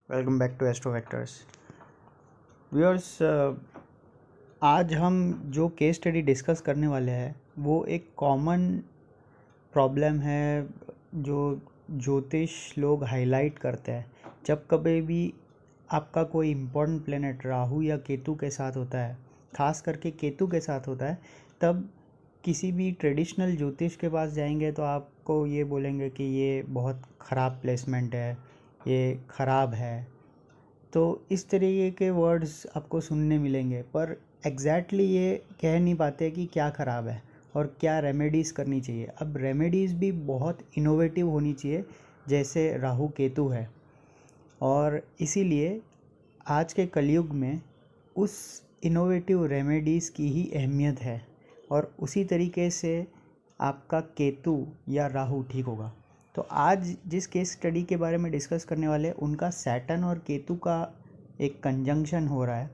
Welcome back to Astro Vectors viewers. आज हम जो केस स्टडी डिस्कस करने वाले हैं वो एक कॉमन प्रॉब्लम है जो ज्योतिष लोग हाईलाइट करते हैं। जब कभी भी आपका कोई इम्पोर्टेंट प्लेनेट राहु या केतु के साथ होता है, खास करके केतु के साथ होता है, तब किसी भी ट्रेडिशनल ज्योतिष के पास जाएंगे तो आपको ये बोलेंगे कि ये बहुत ख़राब प्लेसमेंट है, ये ख़राब है। तो इस तरीके के वर्ड्स आपको सुनने मिलेंगे, पर एग्जैक्टली ये कह नहीं पाते कि क्या ख़राब है और क्या रेमेडीज़ करनी चाहिए। अब रेमेडीज़ भी बहुत इनोवेटिव होनी चाहिए, जैसे राहु केतु है, और इसीलिए आज के कलयुग में उस इनोवेटिव रेमेडीज़ की ही अहमियत है, और उसी तरीके से आपका केतु या राहु ठीक होगा। तो आज जिस केस स्टडी के बारे में डिस्कस करने वाले उनका सैटर्न और केतु का एक कंजंक्शन हो रहा है,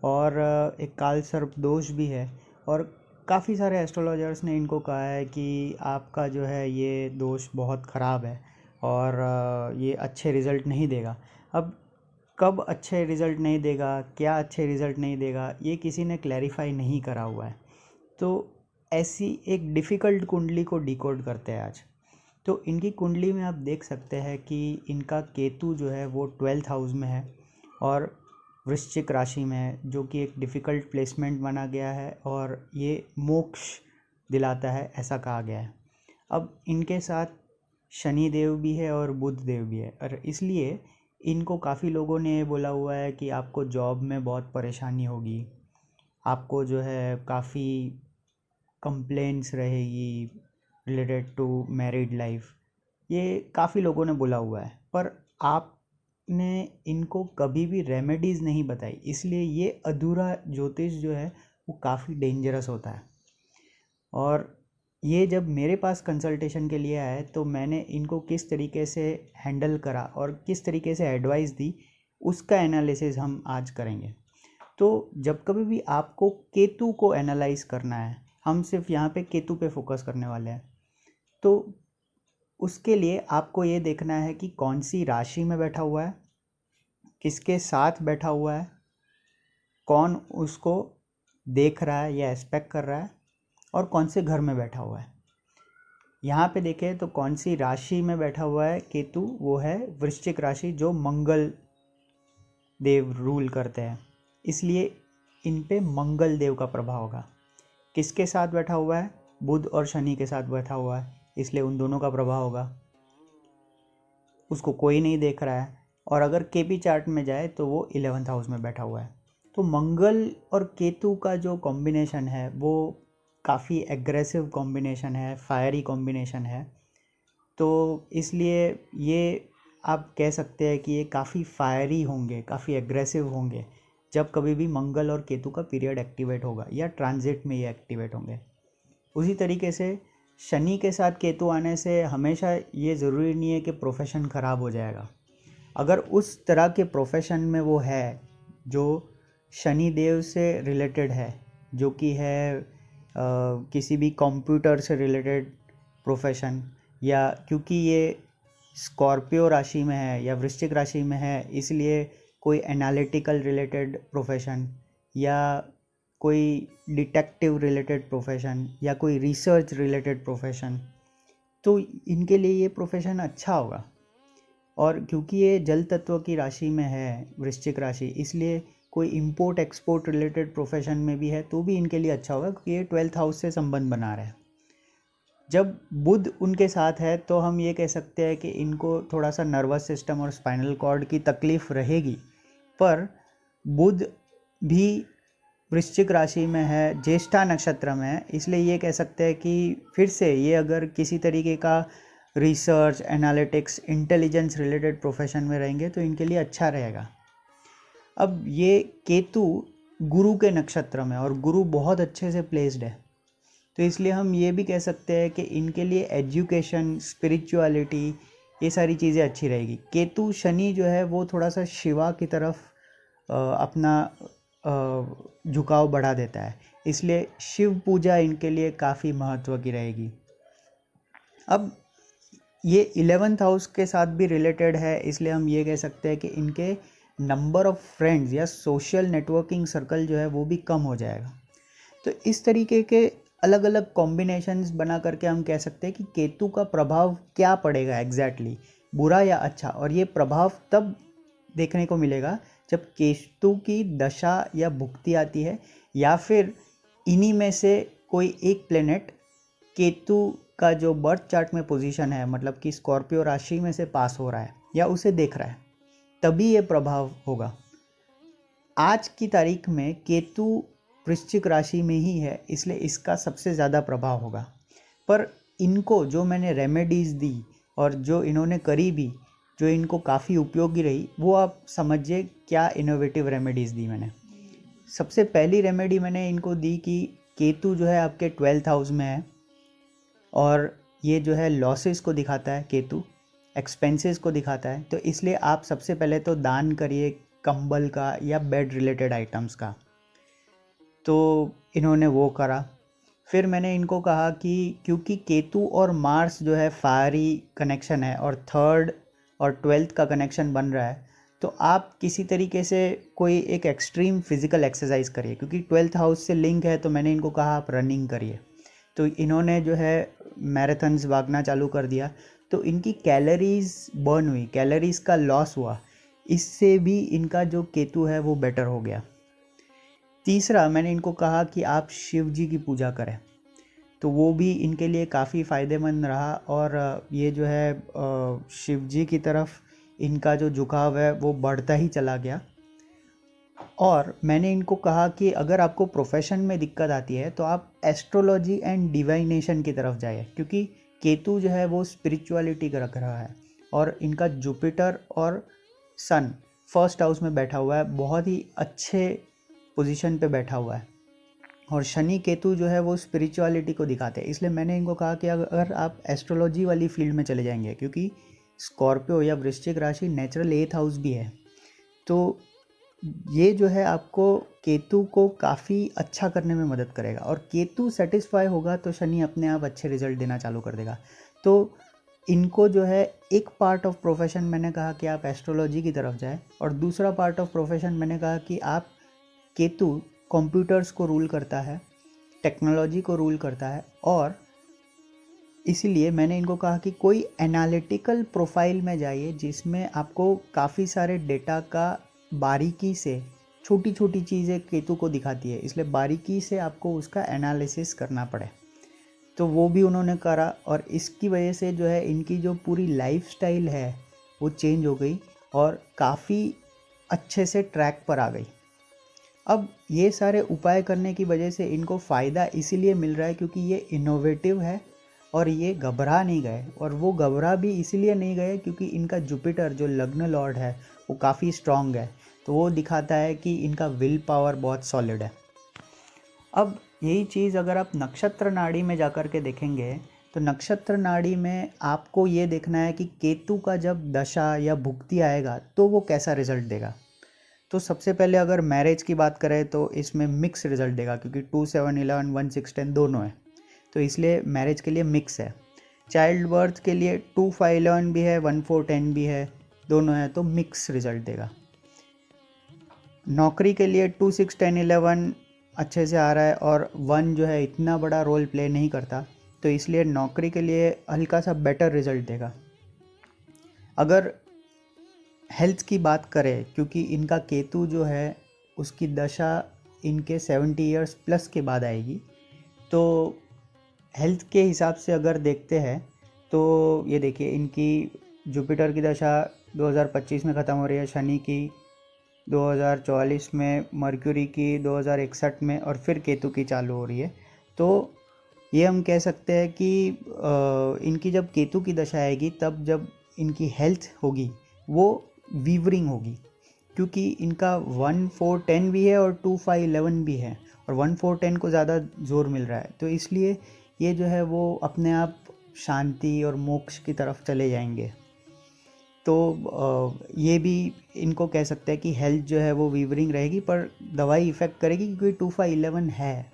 और एक काल सर्प दोष भी है, और काफ़ी सारे एस्ट्रोलॉजर्स ने इनको कहा है कि आपका जो है ये दोष बहुत ख़राब है और ये अच्छे रिज़ल्ट नहीं देगा। अब कब अच्छे रिज़ल्ट नहीं देगा, क्या अच्छे रिज़ल्ट नहीं देगा, ये किसी ने क्लैरिफाई नहीं करा हुआ है। तो ऐसी एक डिफ़िकल्ट कुंडली को डिकोड करते हैं आज। तो इनकी कुंडली में आप देख सकते हैं कि इनका केतु जो है वो 12th हाउस में है और वृश्चिक राशि में है, जो कि एक डिफ़िकल्ट प्लेसमेंट माना गया है और ये मोक्ष दिलाता है, ऐसा कहा गया है। अब इनके साथ शनि देव भी है और बुध देव भी है, और इसलिए इनको काफ़ी लोगों ने बोला हुआ है कि आपको जॉब में बहुत परेशानी होगी, आपको जो है काफ़ी कंप्लेंट्स रहेगी रिलेटेड टू मैरिड लाइफ। ये काफ़ी लोगों ने बोला हुआ है, पर आपने इनको कभी भी रेमेडीज़ नहीं बताई, इसलिए ये अधूरा ज्योतिष जो है वो काफ़ी डेंजरस होता है। और ये जब मेरे पास कंसल्टेशन के लिए आए तो मैंने इनको किस तरीके से हैंडल करा और किस तरीके से एडवाइस दी, उसका एनालिसिस हम आज करेंगे। तो जब कभी भी आपको केतु को एनालाइज करना है, हम सिर्फ यहाँ पे केतु पे फोकस करने वाले हैं, तो उसके लिए आपको ये देखना है कि कौन सी राशि में बैठा हुआ है, किसके साथ बैठा हुआ है, कौन उसको देख रहा है या एक्सपेक्ट कर रहा है, और कौन से घर में बैठा हुआ है। यहाँ पे देखें तो कौन सी राशि में बैठा हुआ है केतु, वो है वृश्चिक राशि, जो मंगल देव रूल करते हैं, इसलिए इन पे मंगल देव का प्रभाव होगा। किसके साथ बैठा हुआ है, बुध और शनि के साथ बैठा हुआ है, इसलिए उन दोनों का प्रभाव होगा। उसको कोई नहीं देख रहा है, और अगर केपी चार्ट में जाए तो वो 11th हाउस में बैठा हुआ है। तो मंगल और केतु का जो कॉम्बिनेशन है वो काफ़ी एग्रेसिव कॉम्बिनेशन है, फायरी कॉम्बिनेशन है। तो इसलिए ये आप कह सकते हैं कि ये काफ़ी फायरी होंगे, काफ़ी एग्रेसिव होंगे जब कभी भी मंगल और केतु का पीरियड एक्टिवेट होगा या ट्रांजिट में ये एक्टिवेट होंगे। उसी तरीके से शनि के साथ केतु आने से हमेशा ये ज़रूरी नहीं है कि प्रोफेशन ख़राब हो जाएगा। अगर उस तरह के प्रोफेशन में वो है जो शनि देव से रिलेटेड है, जो कि है किसी भी कंप्यूटर से रिलेटेड प्रोफेशन, या क्योंकि ये स्कॉर्पियो राशि में है या वृश्चिक राशि में है इसलिए कोई एनालिटिकल रिलेटेड प्रोफेशन, या कोई डिटेक्टिव रिलेटेड प्रोफेशन, या कोई रिसर्च रिलेटेड प्रोफेशन, तो इनके लिए ये प्रोफेशन अच्छा होगा। और क्योंकि ये जल तत्व की राशि में है वृश्चिक राशि, इसलिए कोई इंपोर्ट एक्सपोर्ट रिलेटेड प्रोफेशन में भी है तो भी इनके लिए अच्छा होगा, क्योंकि ये 12th हाउस से संबंध बना रहे हैं। जब बुध उनके साथ है तो हम ये कह सकते हैं कि इनको थोड़ा सा नर्वस सिस्टम और स्पाइनल कॉर्ड की तकलीफ़ रहेगी, पर बुध भी वृश्चिक राशि में है, ज्येष्ठा नक्षत्र में है, इसलिए ये कह सकते हैं कि फिर से ये अगर किसी तरीके का research, analytics, intelligence related profession में रहेंगे तो इनके लिए अच्छा रहेगा। अब ये केतु गुरु के नक्षत्र में, और गुरु बहुत अच्छे से प्लेस्ड है, तो इसलिए हम ये भी कह सकते हैं कि इनके लिए एजुकेशन, स्पिरिचुअलिटी, ये सारी चीज़ें अच्छी रहेगी। केतु शनि जो है वो थोड़ा सा शिवा की तरफ अपना झुकाव बढ़ा देता है, इसलिए शिव पूजा इनके लिए काफ़ी महत्व की रहेगी। अब ये 11th हाउस के साथ भी रिलेटेड है, इसलिए हम ये कह सकते हैं कि इनके नंबर ऑफ फ्रेंड्स या सोशल नेटवर्किंग सर्कल जो है वो भी कम हो जाएगा। तो इस तरीके के अलग अलग कॉम्बिनेशंस बना करके हम कह सकते हैं कि केतु का प्रभाव क्या पड़ेगा एग्जैक्टली, बुरा या अच्छा। और ये प्रभाव तब देखने को मिलेगा जब केतु की दशा या भुक्ति आती है, या फिर इन्हीं में से कोई एक प्लेनेट केतु का जो बर्थ चार्ट में पोजीशन है, मतलब कि स्कॉर्पियो राशि में से पास हो रहा है या उसे देख रहा है, तभी ये प्रभाव होगा। आज की तारीख में केतु वृश्चिक राशि में ही है, इसलिए इसका सबसे ज़्यादा प्रभाव होगा। पर इनको जो मैंने रेमेडीज़ दी और जो इन्होंने करी भी, जो इनको काफ़ी उपयोगी रही, वो आप समझिए क्या इनोवेटिव रेमेडीज़ दी मैंने। सबसे पहली रेमेडी मैंने इनको दी कि केतु जो है आपके 12th हाउस में है, और ये जो है लॉसेस को दिखाता है, केतु एक्सपेंसेस को दिखाता है। तो इसलिए आप सबसे पहले तो दान करिए कंबल का या बेड रिलेटेड आइटम्स का। तो इन्होंने वो करा। फिर मैंने इनको कहा कि क्योंकि केतु और मार्स जो है फायरी कनेक्शन है और 3rd और 12th का कनेक्शन बन रहा है, तो आप किसी तरीके से कोई एक एक्सट्रीम फिजिकल एक्सरसाइज करिए। क्योंकि 12th हाउस से लिंक है, तो मैंने इनको कहा आप रनिंग करिए। तो इन्होंने जो है मैराथन्स भागना चालू कर दिया, तो इनकी कैलोरीज बर्न हुई, कैलोरीज का लॉस हुआ, इससे भी इनका जो केतु है वो बेटर हो गया। तीसरा मैंने इनको कहा कि आप शिव जी की पूजा करें, तो वो भी इनके लिए काफ़ी फ़ायदेमंद रहा। और ये जो है शिव जी की तरफ इनका जो झुकाव है वो बढ़ता ही चला गया। और मैंने इनको कहा कि अगर आपको प्रोफेशन में दिक्कत आती है तो आप एस्ट्रोलॉजी एंड डिवाइनेशन की तरफ जाइए, क्योंकि केतु जो है वो स्पिरिचुअलिटी का रख रहा है, और इनका जुपिटर और सन 1st हाउस में बैठा हुआ है, बहुत ही अच्छे पोजीशन पे बैठा हुआ है। और शनि केतु जो है वो स्पिरिचुअलिटी को दिखाते हैं। इसलिए मैंने इनको कहा कि अगर आप एस्ट्रोलॉजी वाली फील्ड में चले जाएंगे, क्योंकि स्कॉर्पियो या वृश्चिक राशि नेचुरल 8th हाउस भी है, तो ये जो है आपको केतु को काफ़ी अच्छा करने में मदद करेगा। और केतु सेटिस्फाई होगा तो शनि अपने आप अच्छे रिजल्ट देना चालू कर देगा। तो इनको जो है एक पार्ट ऑफ प्रोफेशन मैंने कहा कि आप एस्ट्रोलॉजी की तरफ जाए, और दूसरा पार्ट ऑफ प्रोफेशन मैंने कहा कि आप केतु कंप्यूटर्स को रूल करता है, टेक्नोलॉजी को रूल करता है, और इसीलिए मैंने इनको कहा कि कोई एनालिटिकल प्रोफाइल में जाइए जिसमें आपको काफ़ी सारे डेटा का बारीकी से, छोटी छोटी चीज़ें केतु को दिखाती है, इसलिए बारीकी से आपको उसका एनालिसिस करना पड़े। तो वो भी उन्होंने करा, और इसकी वजह से जो है इनकी जो पूरी लाइफस्टाइल है वो चेंज हो गई और काफ़ी अच्छे से ट्रैक पर आ गई। अब ये सारे उपाय करने की वजह से इनको फ़ायदा इसीलिए मिल रहा है क्योंकि ये इनोवेटिव है और ये घबरा नहीं गए। और वो घबरा भी इसीलिए नहीं गए क्योंकि इनका जुपिटर जो लग्न लॉर्ड है वो काफ़ी स्ट्रॉन्ग है, तो वो दिखाता है कि इनका विल पावर बहुत सॉलिड है। अब यही चीज़ अगर आप नक्षत्र नाड़ी में जा कर के देखेंगे, तो नक्षत्र नाड़ी में आपको ये देखना है कि केतु का जब दशा या भुक्ति आएगा तो वो कैसा रिजल्ट देगा। तो सबसे पहले अगर मैरिज की बात करें तो इसमें मिक्स रिजल्ट देगा, क्योंकि 2 7 11 1 6 10 दोनों है, तो इसलिए मैरिज के लिए मिक्स है। चाइल्ड बर्थ के लिए 2 5 11 भी है, 1 4 10 भी है, दोनों है, तो मिक्स रिजल्ट देगा। नौकरी के लिए 2 6 10 11 अच्छे से आ रहा है, और 1 जो है इतना बड़ा रोल प्ले नहीं करता, तो इसलिए नौकरी के लिए हल्का सा बेटर रिजल्ट देगा। अगर हेल्थ की बात करें, क्योंकि इनका केतु जो है उसकी दशा इनके 70 इयर्स प्लस के बाद आएगी, तो हेल्थ के हिसाब से अगर देखते हैं तो ये देखिए इनकी जुपिटर की दशा 2025 में ख़त्म हो रही है, शनि की 2044 में, मर्क्यूरी की 2061 में, और फिर केतु की चालू हो रही है। तो ये हम कह सकते हैं कि इनकी जब केतु की दशा आएगी तब जब इनकी हेल्थ होगी वो वीवरिंग होगी, क्योंकि इनका 1 4 10 भी है और 2 5 11 भी है, और 1 4 10 को ज़्यादा जोर मिल रहा है, तो इसलिए ये जो है वो अपने आप शांति और मोक्ष की तरफ चले जाएंगे। तो ये भी इनको कह सकते हैं कि हेल्थ जो है वो वीवरिंग रहेगी, पर दवाई इफ़ेक्ट करेगी क्योंकि 2 5 11 है।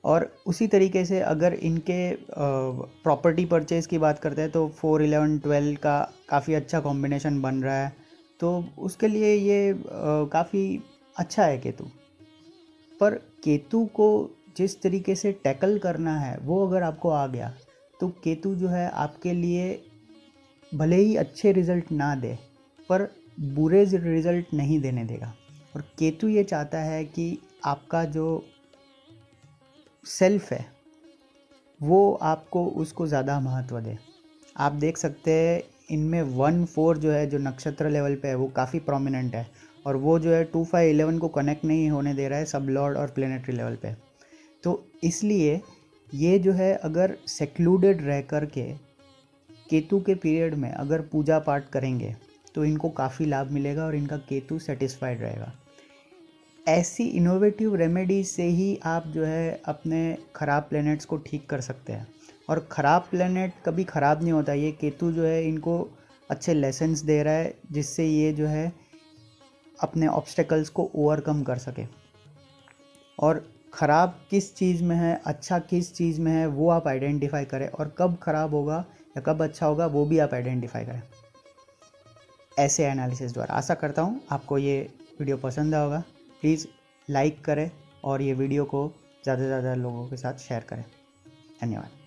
और उसी तरीके से अगर इनके प्रॉपर्टी परचेज़ की बात करते हैं तो 4, 11, 12 का काफ़ी अच्छा कॉम्बिनेशन बन रहा है, तो उसके लिए ये काफ़ी अच्छा है केतु। पर केतु को जिस तरीके से टैकल करना है वो अगर आपको आ गया तो केतु जो है आपके लिए भले ही अच्छे रिज़ल्ट ना दे पर बुरे रिज़ल्ट नहीं देने देगा। और केतु ये चाहता है कि आपका जो सेल्फ है वो आपको उसको ज़्यादा महत्व दे। आप देख सकते हैं इनमें 1-4 जो है, जो नक्षत्र लेवल पे है, वो काफ़ी प्रोमिनेंट है, और वो जो है 2-5-11 को कनेक्ट नहीं होने दे रहा है सब लॉर्ड और प्लेनेटरी लेवल पे। तो इसलिए ये जो है अगर सेक्लूडेड रह कर के केतु के पीरियड में अगर पूजा पाठ करेंगे तो इनको काफ़ी लाभ मिलेगा और इनका केतु सेटिस्फाइड रहेगा। ऐसी इनोवेटिव रेमेडीज से ही आप जो है अपने ख़राब प्लैनेट्स को ठीक कर सकते हैं। और ख़राब प्लैनेट कभी ख़राब नहीं होता, ये केतु जो है इनको अच्छे लेसन्स दे रहा है जिससे ये जो है अपने ऑब्स्टेकल्स को ओवरकम कर सके। और ख़राब किस चीज़ में है, अच्छा किस चीज़ में है, वो आप आइडेंटिफाई करें, और कब ख़राब होगा या कब अच्छा होगा वो भी आप आइडेंटिफाई करें ऐसे एनालिसिस द्वारा। आशा करता हूँ आपको ये वीडियो पसंद आया होगा। प्लीज़ लाइक करें और ये वीडियो को ज़्यादा से ज़्यादा लोगों के साथ शेयर करें। धन्यवाद।